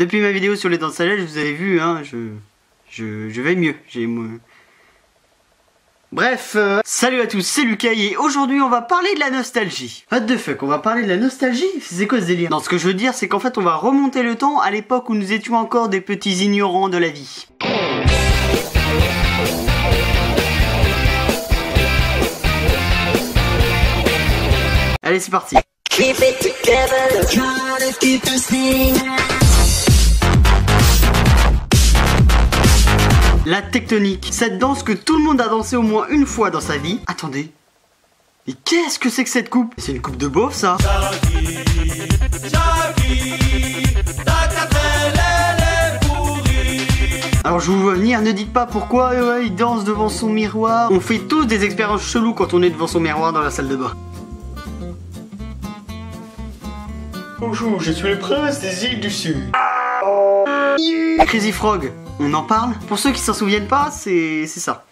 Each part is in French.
Depuis ma vidéo sur les dents de sagesse, vous avez vu, hein, je vais mieux. Bref, salut à tous, c'est Lucas et aujourd'hui on va parler de la nostalgie. What the fuck, on va parler de la nostalgie? C'est quoi ce délire? Non, ce que je veux dire, c'est qu'en fait on va remonter le temps à l'époque où nous étions encore des petits ignorants de la vie. Allez, c'est parti. La tectonique, cette danse que tout le monde a dansé au moins une fois dans sa vie. Attendez, mais qu'est-ce que c'est que cette coupe? C'est une coupe de beauf, ça. Alors je vous vois venir, ne dites pas pourquoi il danse devant son miroir. On fait tous des expériences cheloues quand on est devant son miroir dans la salle de bain. Bonjour, je suis le prince des îles du Sud. Crazy Frog, on en parle? Pour ceux qui s'en souviennent pas, c'est ça.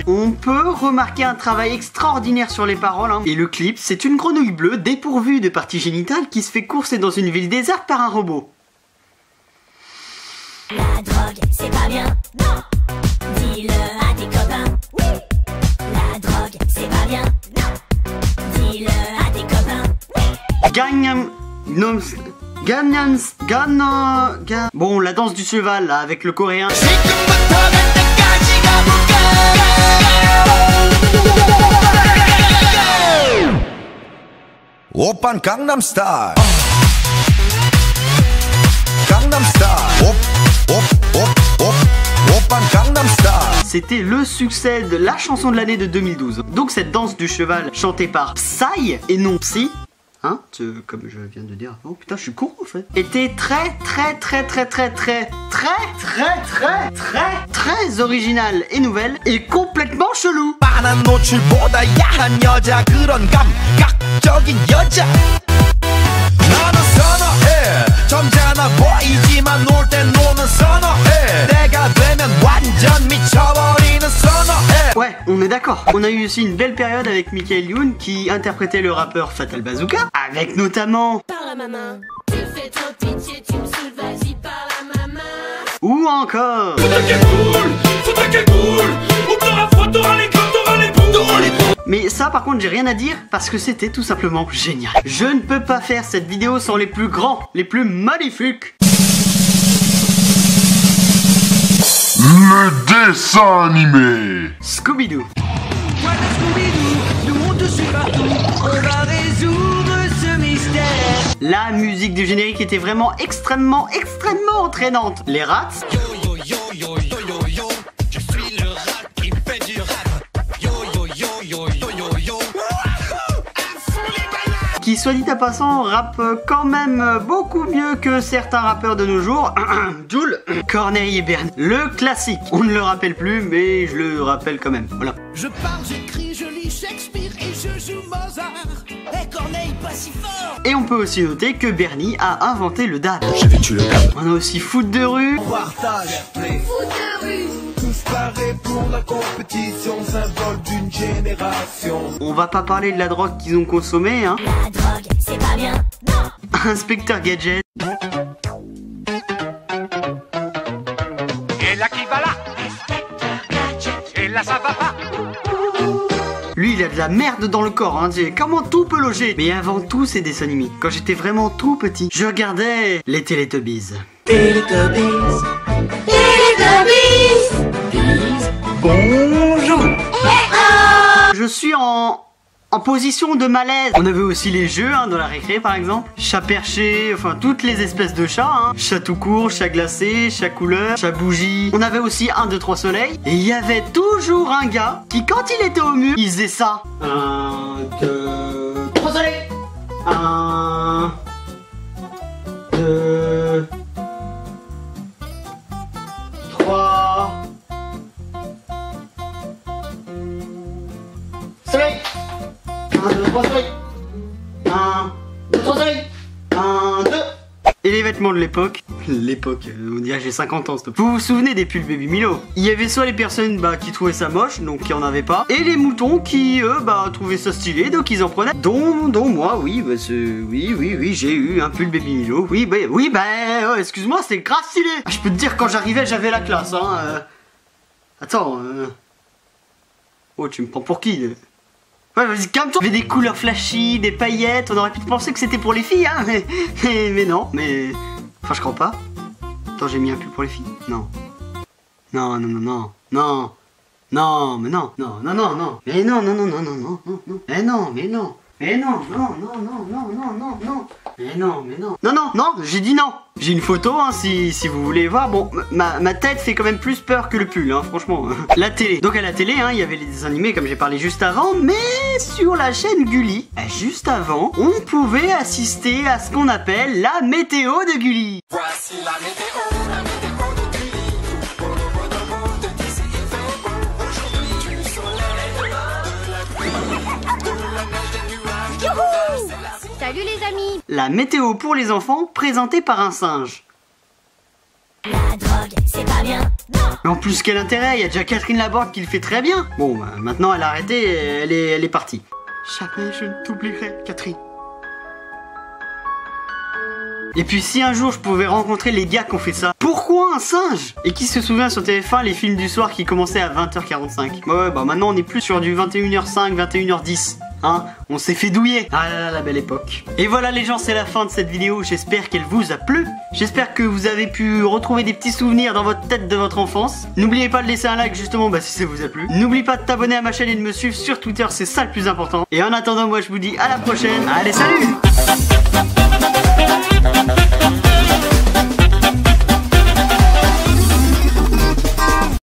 On peut remarquer un travail extraordinaire sur les paroles, hein. Et le clip, c'est une grenouille bleue dépourvue de parties génitales qui se fait courser dans une ville déserte par un robot. La drogue, c'est pas bien, non. Dis-le à tes copains, oui. La drogue, c'est pas bien, non. Dis-le à tes copains, oui. Bon, la danse du cheval, là, avec le coréen. Oppan Gangnam Style. Gangnam Style. Oppan Gangnam Style. C'était le succès de la chanson de l'année de 2012. Donc cette danse du cheval chantée par Psy et non Psy, hein, comme je viens de dire. Oh putain, je suis con en fait. Était très originale et nouvelle et complètement chelou. Ouais, on est d'accord. On a eu aussi une belle période avec Michael Youn qui interprétait le rappeur Fatal Bazooka, avec notamment Par la maman, tu fais trop pitié, tu me saoules, vas-y par la maman. ou encore mais ça par contre j'ai rien à dire parce que c'était tout simplement génial. Je ne peux pas faire cette vidéo sans les plus grands, les plus magnifiques. Le dessin animé Scooby-Doo. Voilà Scooby-Doo, nous on te suit partout, on va résoudre ce mystère. La musique du générique était vraiment extrêmement entraînante. Les rats. Je suis le rat qui fait du rap. Qui, soit dit à passant, rappe quand même beaucoup mieux que certains rappeurs de nos jours. Jul, Corneille et Bernie. Le classique. On ne le rappelle plus, mais je le rappelle quand même. Voilà. Je parle, j'écris, je lis Shakespeare et je joue Mozart. Et Corneille pas si fort. Et on peut aussi noter que Bernie a inventé le dab. J'avais tué le dab. On a aussi foot de rue. Partage, play. Foot de rue. Tous parés pour la compétition, symbole d'une génération. On va pas parler de la drogue qu'ils ont consommée, hein. La drogue, c'est pas bien, non. Inspecteur Gadget. Et là qui va là. Et là ça va pas. Lui, il a de la merde dans le corps, hein. Comment tout peut loger? Mais avant tout, c'est des dessins animés. Quand j'étais vraiment tout petit, je regardais les Teletubbies. Bonjour. Je suis en position de malaise. On avait aussi les jeux, hein, dans la récré par exemple. Chat perché, enfin toutes les espèces de chats, hein. Chat tout court, chat glacé, chat couleur, chat bougie. On avait aussi 1, 2, 3 soleils. Et il y avait toujours un gars qui, quand il était au mur, il faisait ça. 1, 2, 3 soleils. 1, 2, 3 soleil. 1, 2, 3 soleil. 1, 2, 3 soleil. 1, 2. Et les vêtements de l'époque. L'époque, on dirait que j'ai 50 ans. Vous vous souvenez des pulls Baby Milo? Il y avait soit les personnes qui trouvaient ça moche, donc qui en avaient pas, et les moutons qui, eux, trouvaient ça stylé, donc ils en prenaient. Dont moi, oui, oui, j'ai eu un pull Baby Milo. Oui, excuse-moi, c'est grave stylé. Je peux te dire, quand j'arrivais, j'avais la classe, hein. Attends, oh, tu me prends pour qui? Ouais, vas-y, calme-toi. Il y avait des couleurs flashy, des paillettes, on aurait pu penser que c'était pour les filles, hein, mais non, Enfin, je crois pas. Attends, j'ai mis un pull pour les filles? Non. Non, mais non. Mais non. Mais non. Mais non, j'ai dit non. J'ai une photo, hein, si vous voulez voir. Bon, ma tête fait quand même plus peur que le pull, hein, franchement. La télé. Donc à la télé, hein, il y avait les dessins animés comme j'ai parlé juste avant, mais sur la chaîne Gulli, juste avant, on pouvait assister à ce qu'on appelle la météo de Gulli. Voici la météo de Gulli. D'ici il fait beau. Aujourd'hui du soleil, de la pluie, de la neige, des nuages. Youhou! Salut les amis! La météo pour les enfants présentée par un singe. La drogue, c'est pas bien, non. Mais en plus, quel intérêt? Il y a déjà Catherine Laborde qui le fait très bien. Bon, maintenant elle a arrêté, elle est partie. Jamais je ne t'oublierai, Catherine. Et puis si un jour je pouvais rencontrer les gars qui ont fait ça, pourquoi un singe? Et qui se souvient sur TF1 les films du soir qui commençaient à 20h45? Ouais, maintenant on est plus sur du 21h05, 21h10. Hein, on s'est fait douiller. Ah là là, la belle époque. Et voilà les gens, c'est la fin de cette vidéo. J'espère qu'elle vous a plu. J'espère que vous avez pu retrouver des petits souvenirs dans votre tête de votre enfance. N'oubliez pas de laisser un like justement si ça vous a plu. N'oubliez pas de t'abonner à ma chaîne et de me suivre sur Twitter, c'est ça le plus important. Et en attendant, moi je vous dis à la prochaine. Allez, salut!